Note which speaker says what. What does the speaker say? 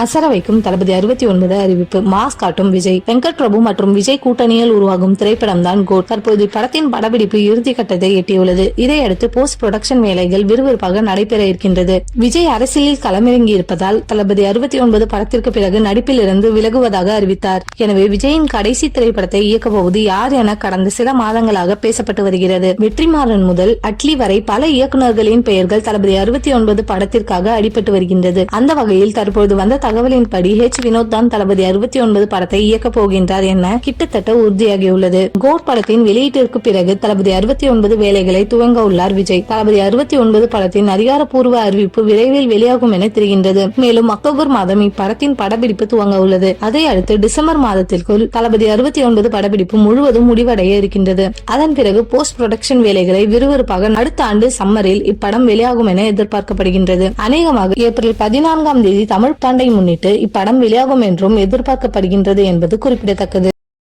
Speaker 1: அசர வைக்கும் தளபதி 69 அறிவிப்பு. மாஸ் காட்டும் விஜய். வெங்கட் பிரபு மற்றும் விஜய் கூட்டணியில் உருவாகும் திரைப்படம் தான் கோட். தற்போது படத்தின் படப்பிடிப்பு இறுதி கட்டத்தை எட்டியுள்ளது. இதையடுத்து போஸ்ட் புரொடக்ஷன் வேலைகள் விறுவிறுப்பாக நடைபெற இருக்கின்றது. விஜய் அரசியலில் களமிறங்கி இருப்பதால் தளபதி 69 படத்திற்கு பிறகு நடிப்பில் இருந்து விலகுவதாக அறிவித்தார். எனவே விஜயின் கடைசி திரைப்படத்தை இயக்கப் போவது யார் என கடந்த சில மாதங்களாக பேசப்பட்டு வருகிறது. வெற்றிமாறன் முதல் அட்லி வரை பல இயக்குநர்களின் பெயர்கள் தளபதி 69 படத்திற்காக அடிபட்டு வருகின்றது. அந்த வகையில் தற்போது வந்த தகவலின்படி வினோத் தான் தளபதி 69 படத்தை இயக்க போகின்றார் என கிட்டத்தட்ட உறுதியாகியுள்ளது. கோட் படத்தின் வெளியீட்டிற்கு பிறகு தளபதி 69 வேலைகளை துவங்க உள்ளார் விஜய். தளபதி 69 படத்தின் அதிகாரப்பூர்வ அறிவிப்பு விரைவில் வெளியாகும் என தெரிகின்றது. மேலும் அக்டோபர் மாதம் இப்படத்தின் படப்பிடிப்பு துவங்க உள்ளது. அதை அடுத்து டிசம்பர் மாதத்திற்குள் தளபதி 69 படப்பிடிப்பு முழுவதும் முடிவடைய இருக்கின்றது. அதன் பிறகு போஸ்ட் புரொடக்ஷன் வேலைகளை விறுவிறுப்பாக அடுத்த ஆண்டு சம்மரில் இப்படம் வெளியாகும் என எதிர்பார்க்கப்படுகின்றது. அநேகமாக ஏப்ரல் 14ஆம் தேதி தமிழ் பாண்டை முன்னிட்டு இப்படம் வெளியாகும் என்றும் எதிர்பார்க்கப்படுகின்றது என்பது குறிப்பிடத்தக்கது.